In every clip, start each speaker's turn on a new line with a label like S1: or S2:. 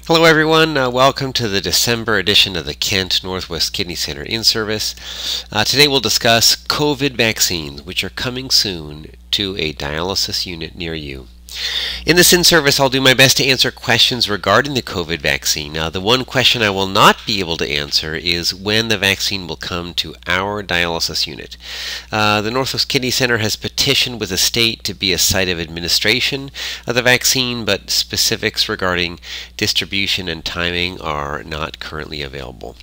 S1: Hello everyone, welcome to the December edition of the Kent Northwest Kidney Center in-service. Today we'll discuss COVID vaccines, which are coming soon to a dialysis unit near you. In this in-service, I'll do my best to answer questions regarding the COVID vaccine. Now, the one question I will not be able to answer is when the vaccine will come to our dialysis unit. The Northwest Kidney Center has petitioned with the state to be a site of administration of the vaccine, but specifics regarding distribution and timing are not currently available.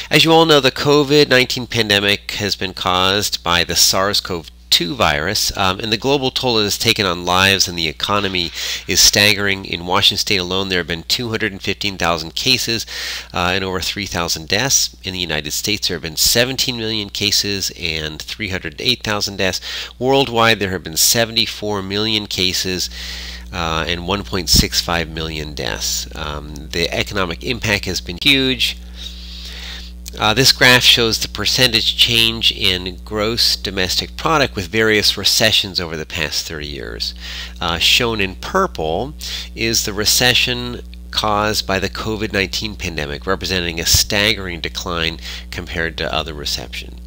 S1: As you all know, the COVID-19 pandemic has been caused by the SARS-CoV-2 virus, and the global toll it has taken on lives and the economy is staggering. In Washington State alone, there have been 215,000 cases and over 3,000 deaths. In the United States, there have been 17 million cases and 308,000 deaths. Worldwide, there have been 74 million cases and 1.65 million deaths. The economic impact has been huge. This graph shows the percentage change in gross domestic product with various recessions over the past 30 years. Shown in purple is the recession caused by the COVID-19 pandemic, representing a staggering decline compared to other recessions.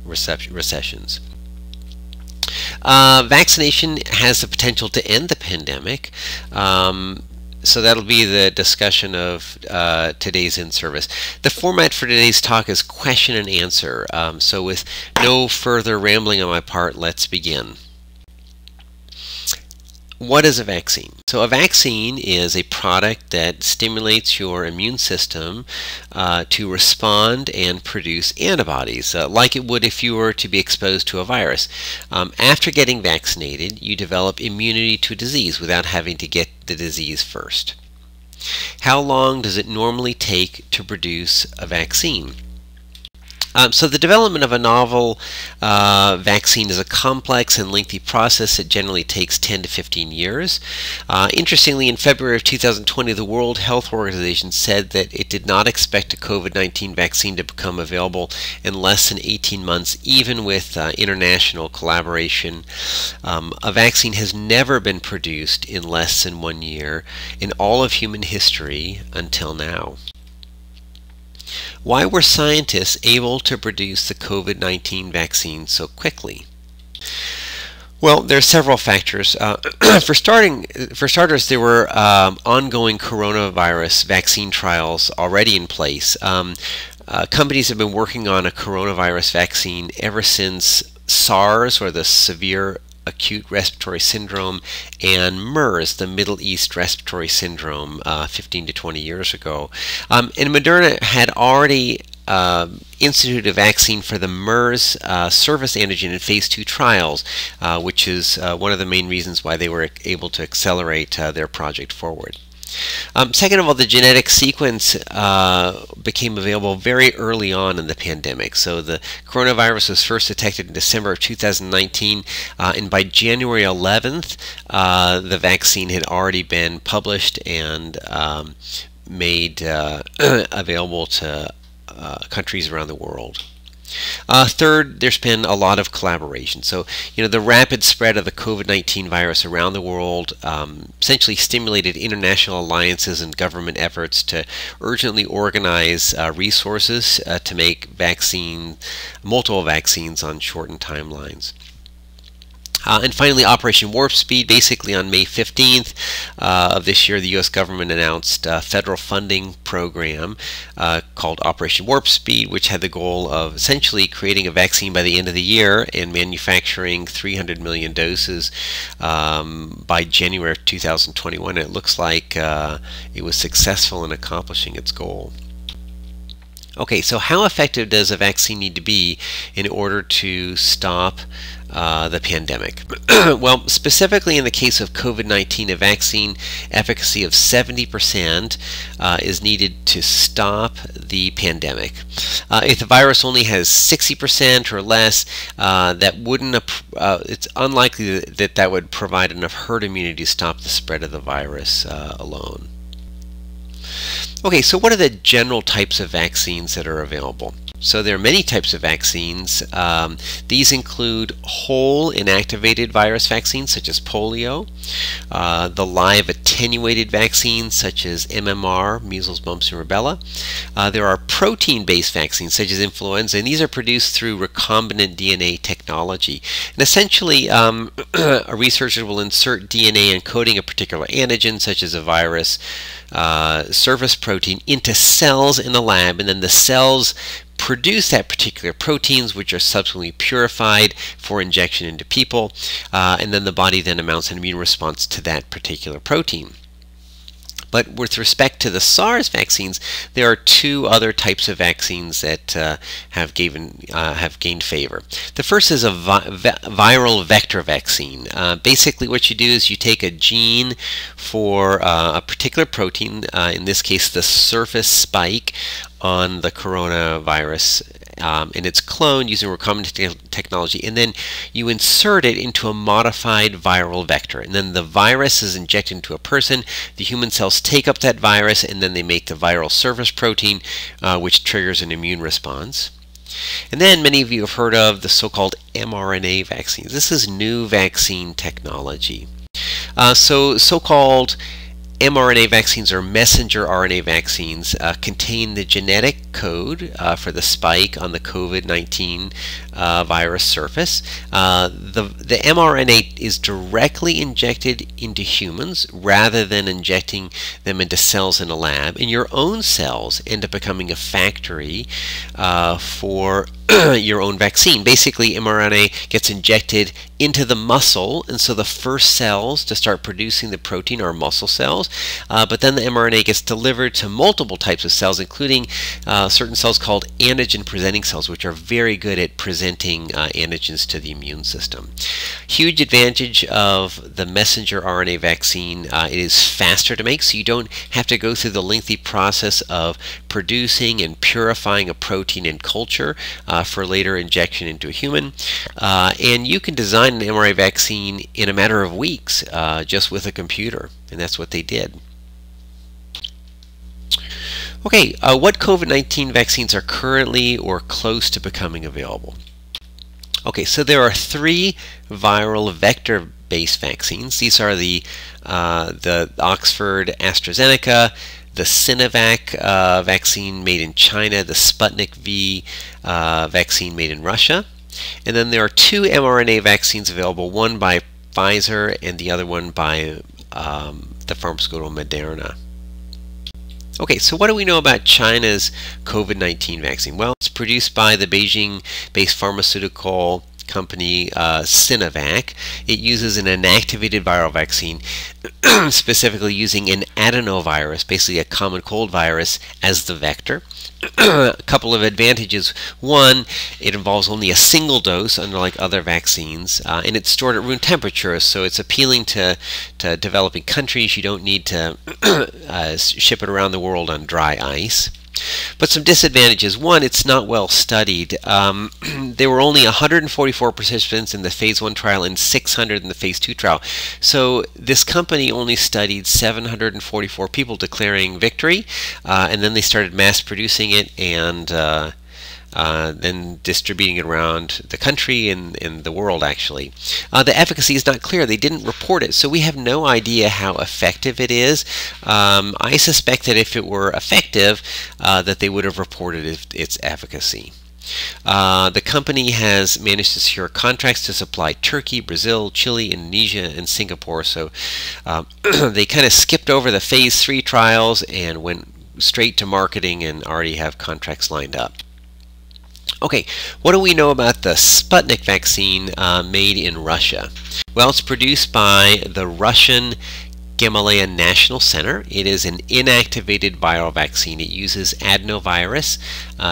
S1: Vaccination has the potential to end the pandemic. So that'll be the discussion of today's in-service. The format for today's talk is question and answer. So with no further rambling on my part, let's begin. What is a vaccine? So a vaccine is a product that stimulates your immune system to respond and produce antibodies, like it would if you were to be exposed to a virus. After getting vaccinated, you develop immunity to a disease without having to get the disease first. How long does it normally take to produce a vaccine? So the development of a novel vaccine is a complex and lengthy process. It generally takes 10 to 15 years. Interestingly, in February of 2020, the World Health Organization said that it did not expect a COVID-19 vaccine to become available in less than 18 months, even with international collaboration. A vaccine has never been produced in less than 1 year in all of human history until now. Why were scientists able to produce the COVID-19 vaccine so quickly? Well, there are several factors. For starters, there were ongoing coronavirus vaccine trials already in place. Companies have been working on a coronavirus vaccine ever since SARS, or the severe acute respiratory syndrome, and MERS, the Middle East respiratory syndrome, 15 to 20 years ago. And Moderna had already instituted a vaccine for the MERS surface antigen in phase 2 trials, which is one of the main reasons why they were able to accelerate their project forward. Second of all, the genetic sequence became available very early on in the pandemic. So the coronavirus was first detected in December of 2019, and by January 11th, the vaccine had already been published and made available to countries around the world. Third, there's been a lot of collaboration. So, the rapid spread of the COVID-19 virus around the world essentially stimulated international alliances and government efforts to urgently organize resources to make multiple vaccines on shortened timelines. And finally, Operation Warp Speed. Basically, on May 15th of this year, the U.S. government announced a federal funding program called Operation Warp Speed, which had the goal of essentially creating a vaccine by the end of the year and manufacturing 300 million doses by January of 2021. It looks like it was successful in accomplishing its goal. Okay, so how effective does a vaccine need to be in order to stop the pandemic? Well, specifically in the case of COVID-19, a vaccine efficacy of 70% is needed to stop the pandemic. If the virus only has 60% or less, it's unlikely that would provide enough herd immunity to stop the spread of the virus alone. Okay, so what are the general types of vaccines that are available? So there are many types of vaccines. These include whole inactivated virus vaccines such as polio, the live attenuated vaccines such as MMR, measles, mumps, and rubella. There are protein-based vaccines such as influenza, and these are produced through recombinant DNA technology. And essentially, a researcher will insert DNA encoding a particular antigen such as a virus, surface protein into cells in the lab, and then the cells produce that particular proteins, which are subsequently purified for injection into people, and then the body then mounts an immune response to that particular protein. But with respect to the SARS vaccines, there are two other types of vaccines that have gained favor. The first is a viral vector vaccine. Basically, what you do is you take a gene for a particular protein, in this case the surface spike on the coronavirus, and it's cloned using recombinant technology, and then you insert it into a modified viral vector, and then the virus is injected into a person. The human cells take up that virus, and then they make the viral surface protein, which triggers an immune response. And then many of you have heard of the so-called mRNA vaccines. This is new vaccine technology. So-called mRNA vaccines, or messenger RNA vaccines, contain the genetic code for the spike on the COVID-19 virus surface. The mRNA is directly injected into humans rather than injecting them into cells in a lab, and your own cells end up becoming a factory for your own vaccine. Basically, mRNA gets injected into the muscle, and so the first cells to start producing the protein are muscle cells, but then the mRNA gets delivered to multiple types of cells, including certain cells called antigen presenting cells, which are very good at presenting antigens to the immune system. Huge advantage of the messenger RNA vaccine, it is faster to make, so you don't have to go through the lengthy process of producing and purifying a protein in culture for later injection into a human, and you can design an mRNA vaccine in a matter of weeks just with a computer, and that's what they did. Okay, what COVID-19 vaccines are currently or close to becoming available? Okay, so there are three viral vector-based vaccines. These are the Oxford AstraZeneca, the Sinovac vaccine made in China, the Sputnik V vaccine made in Russia. And then there are two mRNA vaccines available, one by Pfizer and the other one by the pharmaceutical Moderna. Okay, so what do we know about China's COVID-19 vaccine? Well, it's produced by the Beijing-based pharmaceutical company Sinovac. It uses an inactivated viral vaccine, specifically using an adenovirus, basically a common cold virus, as the vector. A couple of advantages. One, it involves only a single dose, unlike other vaccines, and it's stored at room temperature, so it's appealing to developing countries. You don't need to ship it around the world on dry ice. But some disadvantages. One, it's not well studied. There were only 144 participants in the phase 1 trial and 600 in the phase 2 trial. So this company only studied 744 people declaring victory, and then they started mass producing it and then distributing it around the country and the world, actually. The efficacy is not clear. They didn't report it, so we have no idea how effective it is. I suspect that if it were effective, that they would have reported its efficacy. The company has managed to secure contracts to supply Turkey, Brazil, Chile, Indonesia, and Singapore, so they kind of skipped over the phase 3 trials and went straight to marketing and already have contracts lined up. Okay, what do we know about the Sputnik vaccine made in Russia? Well, it's produced by the Russian Gamaleya National Center. It is an inactivated viral vaccine. It uses adenovirus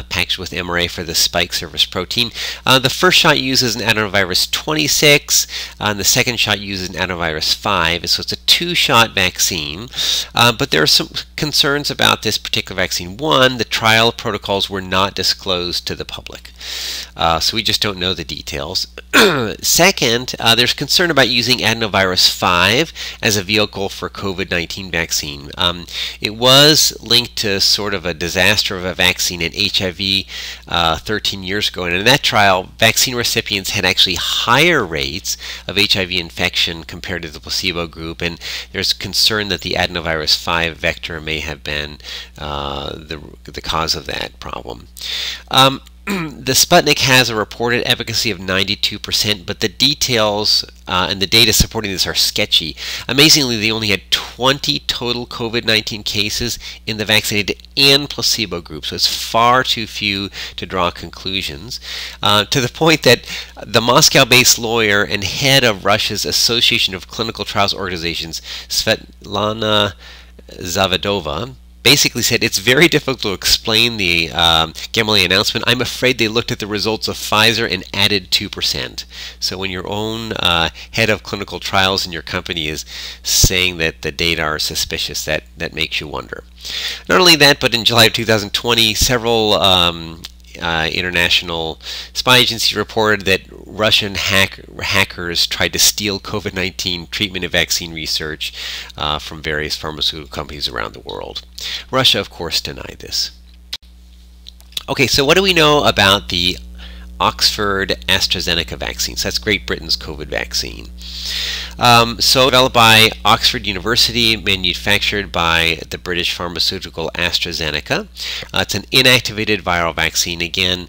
S1: packaged with mRNA for the spike surface protein. The first shot uses an adenovirus 26, and the second shot uses an adenovirus 5. So it's a two-shot vaccine. But there are some concerns about this particular vaccine. One, the trial protocols were not disclosed to the public, so we just don't know the details. Second, there's concern about using adenovirus 5 as a vehicle for COVID-19 vaccine. It was linked to sort of a disaster of a vaccine in HIV 13 years ago, and in that trial, vaccine recipients had actually higher rates of HIV infection compared to the placebo group, and there's concern that the adenovirus 5 vector may have been the cause of that problem. The Sputnik has a reported efficacy of 92%, but the details and the data supporting this are sketchy. Amazingly, they only had 20 total COVID-19 cases in the vaccinated and placebo group, so it's far too few to draw conclusions, to the point that the Moscow-based lawyer and head of Russia's Association of Clinical Trials Organizations, Svetlana Zavadova, basically said it's very difficult to explain the Gamaleya announcement. I'm afraid they looked at the results of Pfizer and added 2%. So when your own head of clinical trials in your company is saying that the data are suspicious, that makes you wonder. Not only that, but in July of 2020, several international spy agencies reported that Russian hackers tried to steal COVID-19 treatment and vaccine research from various pharmaceutical companies around the world. Russia, of course, denied this. Okay, so what do we know about the Oxford AstraZeneca vaccine? So that's Great Britain's COVID vaccine. So developed by Oxford University, manufactured by the British pharmaceutical AstraZeneca. It's an inactivated viral vaccine. Again,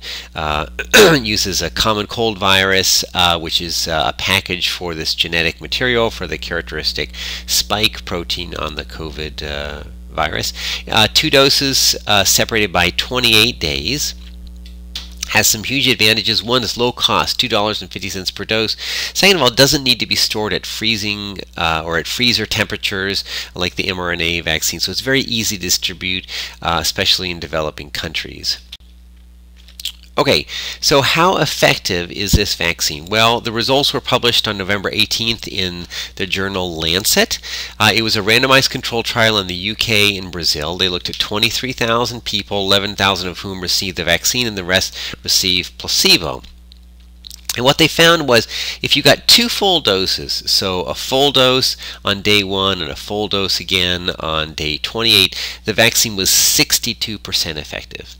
S1: uses a common cold virus, which is a package for this genetic material for the characteristic spike protein on the COVID virus. 2 doses separated by 28 days. Has some huge advantages. One is low cost, $2.50 per dose. Second of all, it doesn't need to be stored at freezing or at freezer temperatures like the mRNA vaccine, so it's very easy to distribute, especially in developing countries. Okay, so how effective is this vaccine? Well, the results were published on November 18th in the journal Lancet. It was a randomized controlled trial in the UK and Brazil. They looked at 23,000 people, 11,000 of whom received the vaccine and the rest received placebo. And what they found was if you got 2 full doses, so a full dose on day 1 and a full dose again on day 28, the vaccine was 62% effective.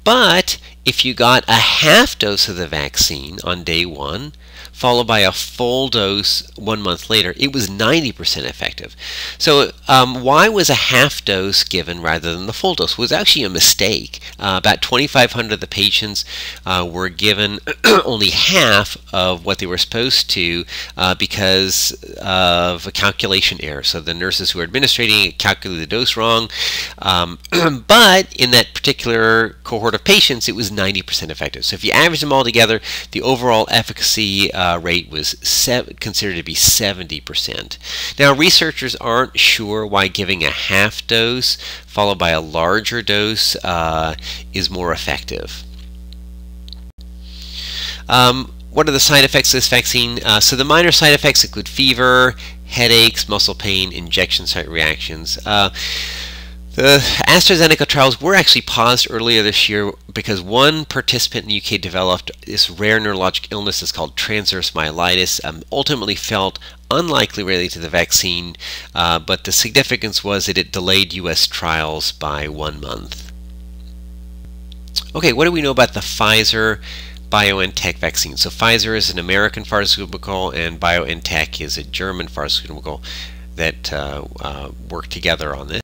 S1: But if you got a half dose of the vaccine on day 1, followed by a full dose 1 month later, it was 90% effective. So why was a half dose given rather than the full dose? It was actually a mistake. About 2,500 of the patients were given only half of what they were supposed to because of a calculation error. So the nurses who were administrating it calculated the dose wrong. But in that particular cohort of patients, it was 90% effective. So if you average them all together, the overall efficacy rate was considered to be 70%. Now, researchers aren't sure why giving a half dose followed by a larger dose is more effective. What are the side effects of this vaccine? So the minor side effects include fever, headaches, muscle pain, injection site reactions. The AstraZeneca trials were actually paused earlier this year because one participant in the UK developed this rare neurologic illness that's called transverse myelitis, ultimately felt unlikely related to the vaccine, but the significance was that it delayed US trials by 1 month. Okay, what do we know about the Pfizer BioNTech vaccine? So Pfizer is an American pharmaceutical and BioNTech is a German pharmaceutical that work together on this.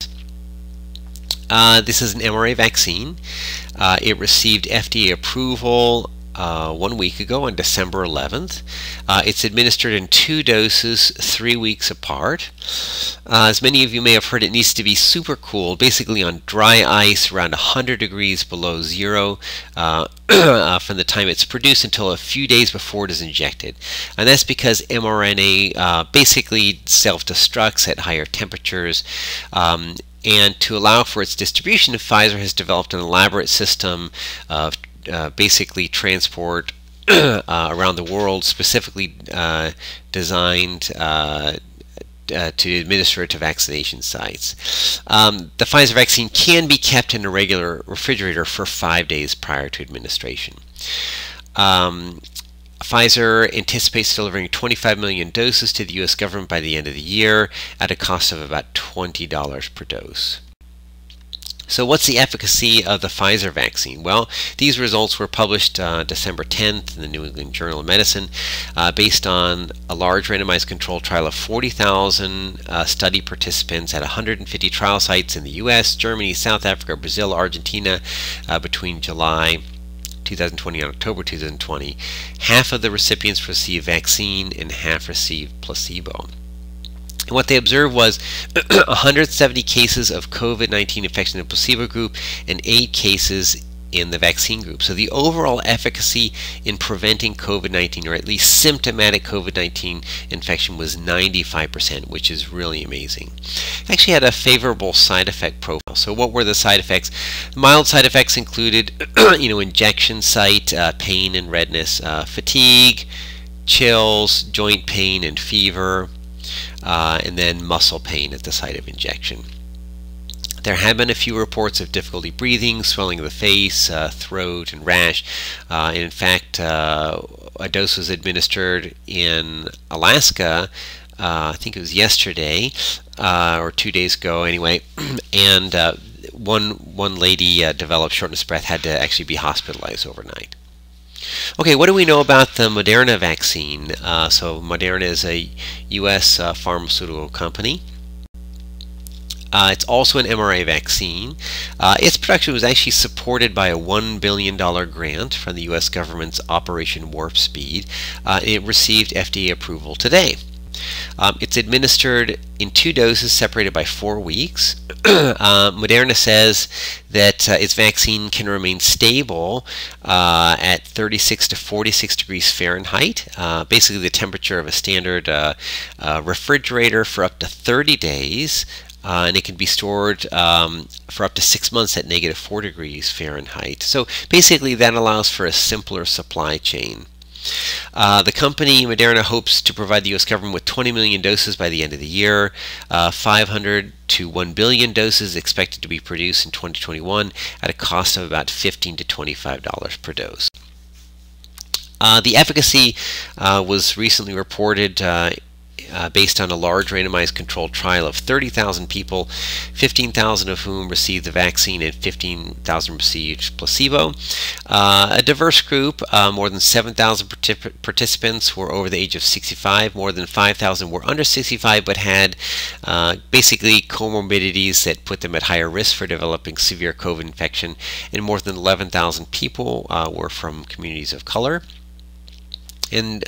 S1: This is an mRNA vaccine. It received FDA approval 1 week ago on December 11th. It's administered in 2 doses 3 weeks apart. As many of you may have heard, it needs to be super cooled, basically on dry ice around 100 degrees below zero from the time it's produced until a few days before it is injected. And that's because mRNA basically self-destructs at higher temperatures. And to allow for its distribution, Pfizer has developed an administrative system of basically transport around the world, specifically designed to administer it to vaccination sites. The Pfizer vaccine can be kept in a regular refrigerator for 5 days prior to administration. Pfizer anticipates delivering 25 million doses to the U.S. government by the end of the year at a cost of about $20 per dose. So what's the efficacy of the Pfizer vaccine? Well, these results were published December 10th in the New England Journal of Medicine based on a large randomized controlled trial of 40,000 study participants at 150 trial sites in the US, Germany, South Africa, Brazil, Argentina between July 2020 and October 2020. Half of the recipients received vaccine and half received placebo. And what they observed was 170 cases of COVID-19 infection in the placebo group and 8 cases in the vaccine group. So the overall efficacy in preventing COVID-19, or at least symptomatic COVID-19 infection, was 95%, which is really amazing. It actually had a favorable side effect profile. So what were the side effects? Mild side effects included injection site pain and redness, fatigue, chills, joint pain and fever, and then muscle pain at the site of injection. There have been a few reports of difficulty breathing, swelling of the face, throat, and rash. And in fact, a dose was administered in Alaska, I think it was yesterday, or 2 days ago anyway, and one lady developed shortness of breath, had to actually be hospitalized overnight. Okay, what do we know about the Moderna vaccine? So Moderna is a U.S. Pharmaceutical company. It's also an mRNA vaccine. Its production was actually supported by a $1 billion grant from the U.S. government's Operation Warp Speed. It received FDA approval today. It's administered in 2 doses separated by 4 weeks. Moderna says that its vaccine can remain stable at 36 to 46 degrees Fahrenheit, basically the temperature of a standard refrigerator, for up to 30 days. And it can be stored for up to 6 months at -4 degrees Fahrenheit. So basically that allows for a simpler supply chain. The company, Moderna, hopes to provide the U.S. government with 20 million doses by the end of the year. 500 to 1 billion doses expected to be produced in 2021 at a cost of about $15 to $25 per dose. The efficacy was recently reported based on a large randomized controlled trial of 30,000 people, 15,000 of whom received the vaccine and 15,000 received placebo. A diverse group, more than 7,000 participants were over the age of 65, more than 5,000 were under 65 but had basically comorbidities that put them at higher risk for developing severe COVID infection, and more than 11,000 people were from communities of color. And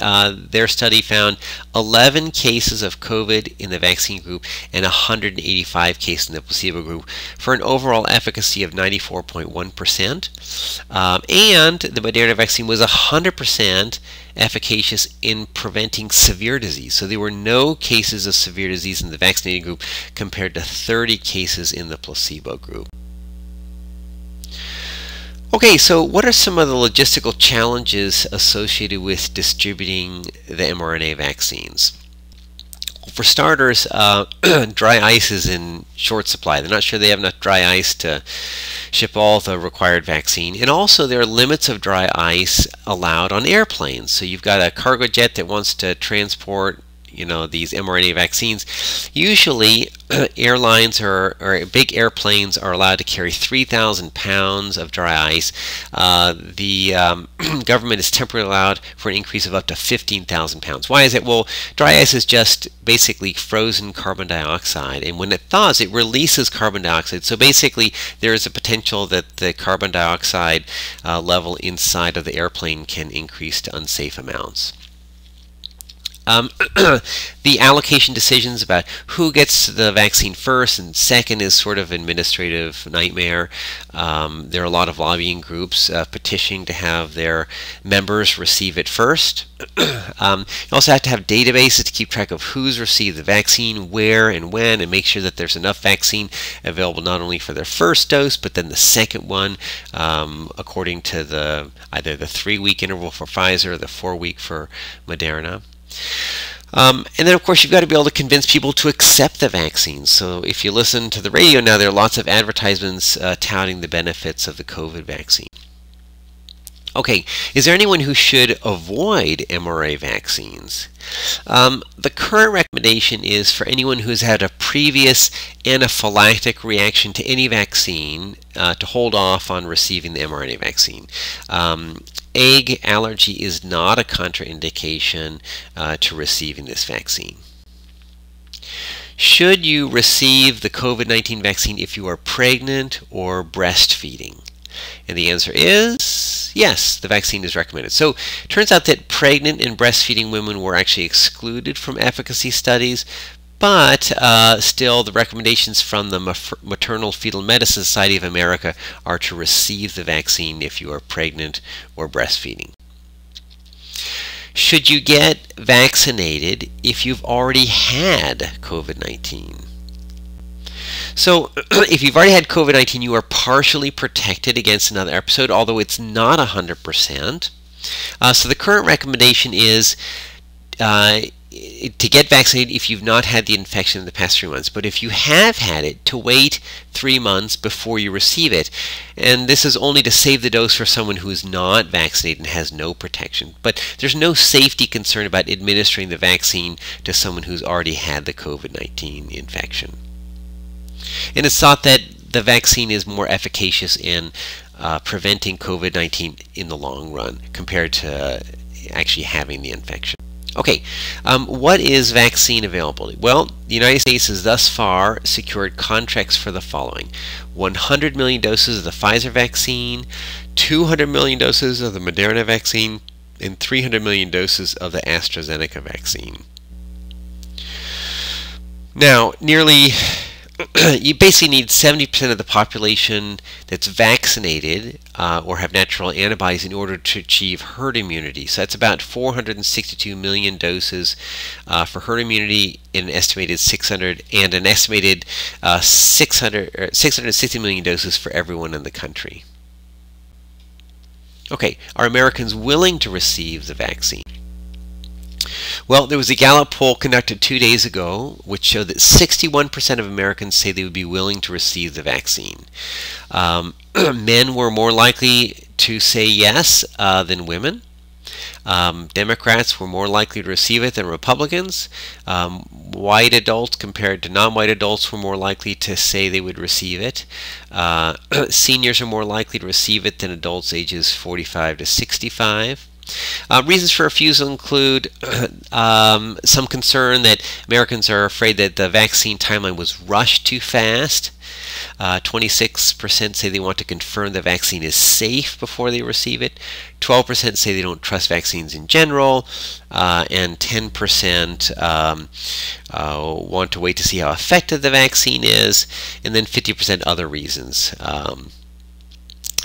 S1: their study found 11 cases of COVID in the vaccine group and 185 cases in the placebo group, for an overall efficacy of 94.1%. And the Moderna vaccine was 100% efficacious in preventing severe disease. So there were no cases of severe disease in the vaccinated group compared to 30 cases in the placebo group. Okay, so what are some of the logistical challenges associated with distributing the mRNA vaccines? For starters, dry ice is in short supply. They're not sure they have enough dry ice to ship all the required vaccine. And also there are limits of dry ice allowed on airplanes. So you've got a cargo jet that wants to transport these mRNA vaccines. Usually airlines or big airplanes are allowed to carry 3,000 pounds of dry ice. The government is temporarily allowed for an increase of up to 15,000 pounds. Why is it? Well, dry ice is just basically frozen carbon dioxide, and when it thaws it releases carbon dioxide. So basically there is a potential that the carbon dioxide level inside of the airplane can increase to unsafe amounts. The allocation decisions about who gets the vaccine first and second is sort of administrative nightmare. There are a lot of lobbying groups petitioning to have their members receive it first. You also have to have databases to keep track of who's received the vaccine, where and when, and make sure that there's enough vaccine available not only for their first dose but then the second one, according to either the 3-week interval for Pfizer or the 4-week for Moderna. And then of course you've got to be able to convince people to accept the vaccine. So if you listen to the radio now, there are lots of advertisements touting the benefits of the COVID vaccine. Okay, is there anyone who should avoid mRNA vaccines? The current recommendation is for anyone who's had a previous anaphylactic reaction to any vaccine to hold off on receiving the mRNA vaccine. Egg allergy is not a contraindication to receiving this vaccine. Should you receive the COVID-19 vaccine if you are pregnant or breastfeeding? And the answer is yes, the vaccine is recommended. So it turns out that pregnant and breastfeeding women were actually excluded from efficacy studies, but still the recommendations from the Maternal Fetal Medicine Society of America are to receive the vaccine if you are pregnant or breastfeeding. Should you get vaccinated if you've already had COVID-19? So if you've already had COVID-19, you are partially protected against another episode, although it's not 100%. So the current recommendation is to get vaccinated if you've not had the infection in the past 3 months. But if you have had it, to wait 3 months before you receive it. And this is only to save the dose for someone who is not vaccinated and has no protection. But there's no safety concern about administering the vaccine to someone who's already had the COVID-19 infection. And it's thought that the vaccine is more efficacious in preventing COVID-19 in the long run compared to actually having the infection. Okay, what is vaccine availability? Well, the United States has thus far secured contracts for the following: 100 million doses of the Pfizer vaccine, 200 million doses of the Moderna vaccine, and 300 million doses of the AstraZeneca vaccine. Now, you basically need 70% of the population that's vaccinated or have natural antibodies in order to achieve herd immunity. So that's about 462 million doses for herd immunity, and an estimated 660 million doses for everyone in the country. Okay, are Americans willing to receive the vaccine? Well, there was a Gallup poll conducted 2 days ago which showed that 61% of Americans say they would be willing to receive the vaccine. Men were more likely to say yes than women. Democrats were more likely to receive it than Republicans. White adults compared to non-white adults were more likely to say they would receive it. Seniors are more likely to receive it than adults ages 45 to 65. Reasons for refusal include some concern that Americans are afraid that the vaccine timeline was rushed too fast. 26% say they want to confirm the vaccine is safe before they receive it. 12% say they don't trust vaccines in general. And 10% want to wait to see how effective the vaccine is. And then 50% other reasons,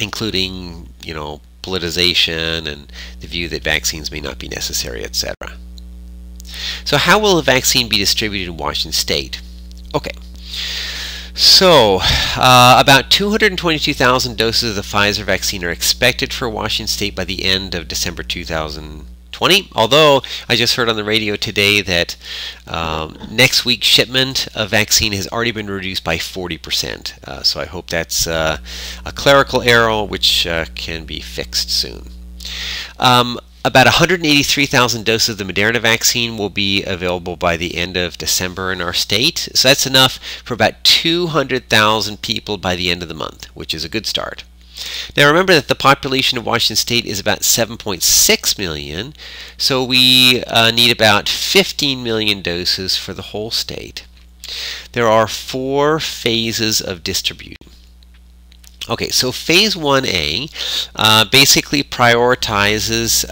S1: including, politicization and the view that vaccines may not be necessary, etc. So how will the vaccine be distributed in Washington State? Okay, so about 222,000 doses of the Pfizer vaccine are expected for Washington State by the end of December 2020, although I just heard on the radio today that next week's shipment of vaccine has already been reduced by 40%. So I hope that's a clerical error which can be fixed soon. About 183,000 doses of the Moderna vaccine will be available by the end of December in our state. So that's enough for about 200,000 people by the end of the month, which is a good start. Now remember that the population of Washington State is about 7.6 million, so we need about 15 million doses for the whole state. There are 4 phases of distribution. Okay, so phase 1A basically prioritizes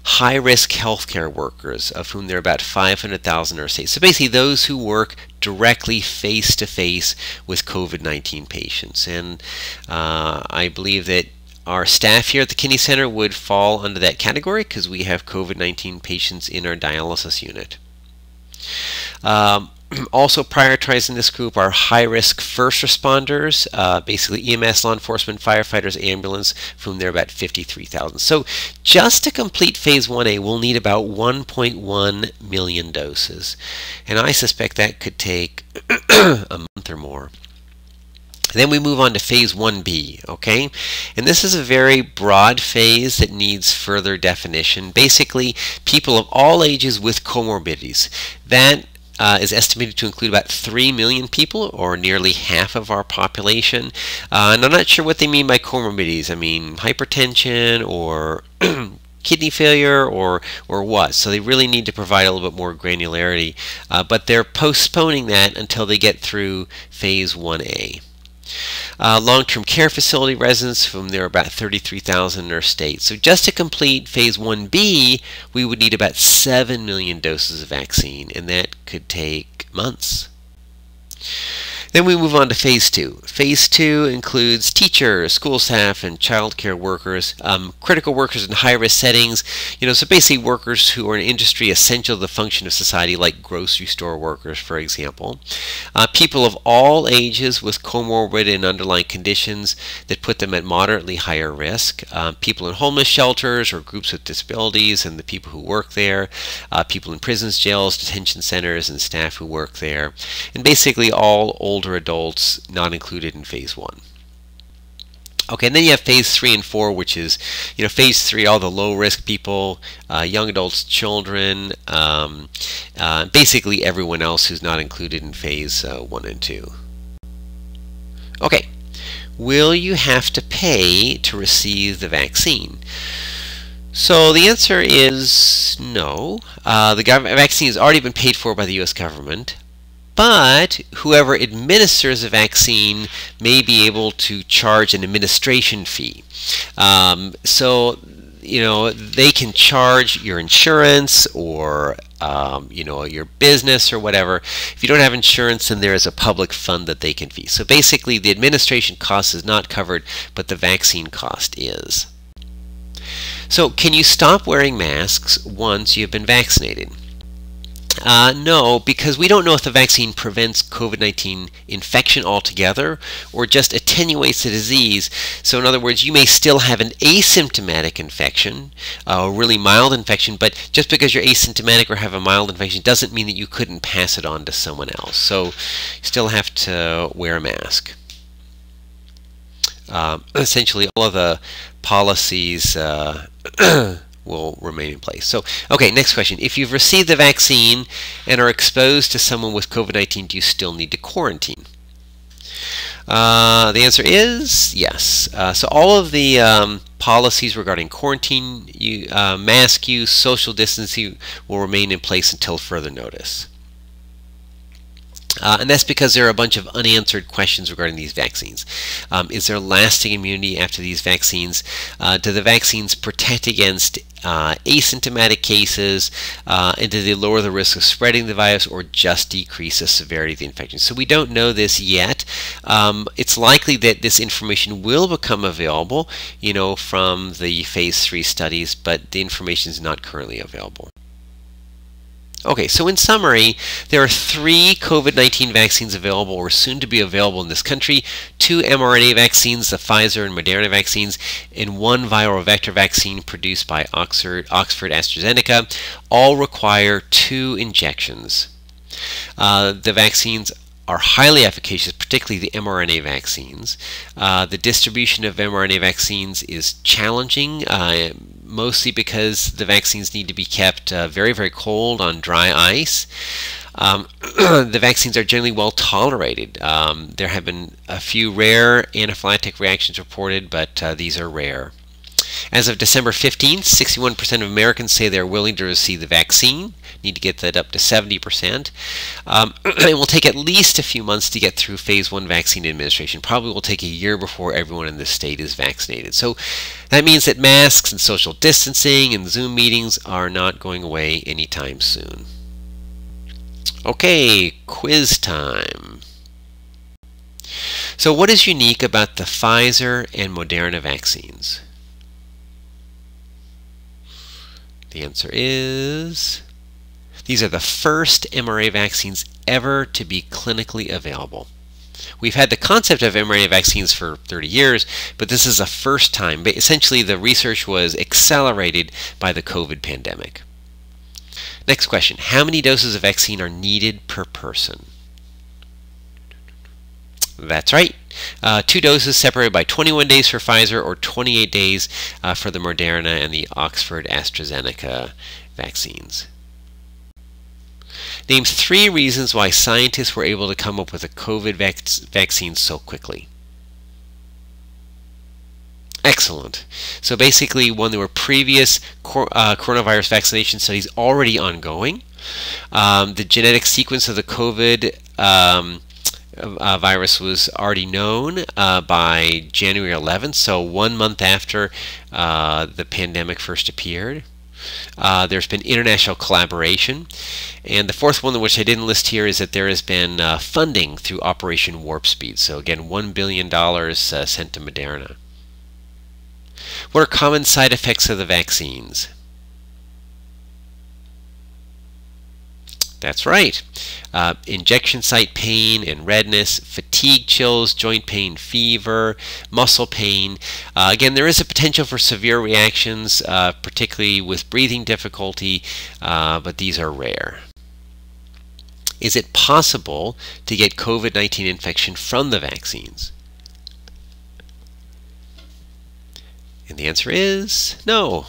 S1: high-risk healthcare workers, of whom there are about 500,000 in our state. So basically those who work directly face-to-face with COVID-19 patients. And I believe that our staff here at the Kidney Center would fall under that category because we have COVID-19 patients in our dialysis unit. Also prioritizing this group are high-risk first responders, basically EMS, law enforcement, firefighters, ambulance, from there are about 53,000. So just to complete phase 1A, we'll need about 1.1 million doses. And I suspect that could take a month or more. Then we move on to phase 1B, okay? And this is a very broad phase that needs further definition. Basically, people of all ages with comorbidities. That is estimated to include about 3 million people, or nearly half of our population. And I'm not sure what they mean by comorbidities. I mean hypertension or kidney failure or what. So they really need to provide a little bit more granularity. But they're postponing that until they get through phase 1A. Long-term care facility residents, whom there are about 33,000 in our state. So just to complete phase 1B, we would need about 7 million doses of vaccine, and that could take months. Then we move on to phase 2. Phase 2 includes teachers, school staff, and child care workers, critical workers in high-risk settings, so basically workers who are in industry essential to the function of society, like grocery store workers, for example. People of all ages with comorbid and underlying conditions that put them at moderately higher risk. People in homeless shelters or groups with disabilities and the people who work there. People in prisons, jails, detention centers, and staff who work there. And basically all older adults not included in phase 1. Okay, and then you have phase 3 and 4, which is, phase 3, all the low-risk people, young adults, children, basically everyone else who's not included in phase 1 and 2. Okay, will you have to pay to receive the vaccine? So the answer is no. The vaccine has already been paid for by the U.S. government. But whoever administers the vaccine may be able to charge an administration fee. They can charge your insurance or your business or whatever. If you don't have insurance, then there is a public fund that they can fee. So basically, the administration cost is not covered, but the vaccine cost is. So can you stop wearing masks once you've been vaccinated? No, because we don't know if the vaccine prevents COVID-19 infection altogether or just attenuates the disease. So in other words, you may still have an asymptomatic infection, a really mild infection, but just because you're asymptomatic or have a mild infection doesn't mean that you couldn't pass it on to someone else. So you still have to wear a mask. Essentially, all of the policies will remain in place. So, okay, next question. If you've received the vaccine and are exposed to someone with COVID-19, do you still need to quarantine? The answer is yes. So all of the policies regarding quarantine, mask use, social distancing will remain in place until further notice. And that's because there are a bunch of unanswered questions regarding these vaccines. Is there lasting immunity after these vaccines? Do the vaccines protect against asymptomatic cases? And do they lower the risk of spreading the virus or just decrease the severity of the infection? So we don't know this yet. It's likely that this information will become available, from the phase 3 studies, but the information is not currently available. Okay, so in summary, there are 3 COVID-19 vaccines available or soon to be available in this country, 2 mRNA vaccines, the Pfizer and Moderna vaccines, and 1 viral vector vaccine produced by Oxford AstraZeneca. All require 2 injections. The vaccines are highly efficacious, particularly the mRNA vaccines. The distribution of mRNA vaccines is challenging, mostly because the vaccines need to be kept very, very cold on dry ice. The vaccines are generally well tolerated. There have been a few rare anaphylactic reactions reported, but these are rare. As of December 15th, 61% of Americans say they're willing to receive the vaccine. Need to get that up to 70%. It will take at least a few months to get through phase 1 vaccine administration. Probably will take a year before everyone in this state is vaccinated. So that means that masks and social distancing and Zoom meetings are not going away anytime soon. Okay, quiz time. So what is unique about the Pfizer and Moderna vaccines? The answer is these are the first mRNA vaccines ever to be clinically available. We've had the concept of mRNA vaccines for 30 years, but this is the first time. But essentially, the research was accelerated by the COVID pandemic. Next question. How many doses of vaccine are needed per person? That's right. 2 doses separated by 21 days for Pfizer or 28 days for the Moderna and the Oxford AstraZeneca vaccines. Name 3 reasons why scientists were able to come up with a COVID vaccine so quickly. Excellent. So basically, when there were previous coronavirus vaccination studies already ongoing, the genetic sequence of the COVID virus was already known by January 11th, so 1 month after the pandemic first appeared. There's been international collaboration. And the 4th one, which I didn't list here, is that there has been funding through Operation Warp Speed. So again, $1 billion sent to Moderna. What are common side effects of the vaccines? That's right. Injection site pain and redness, fatigue, chills, joint pain, fever, muscle pain. Again, there is a potential for severe reactions, particularly with breathing difficulty, but these are rare. Is it possible to get COVID-19 infection from the vaccines? And the answer is no.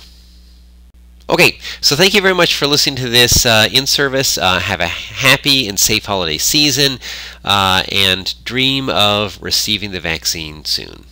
S1: Okay, so thank you very much for listening to this in-service. Have a happy and safe holiday season, and dream of receiving the vaccine soon.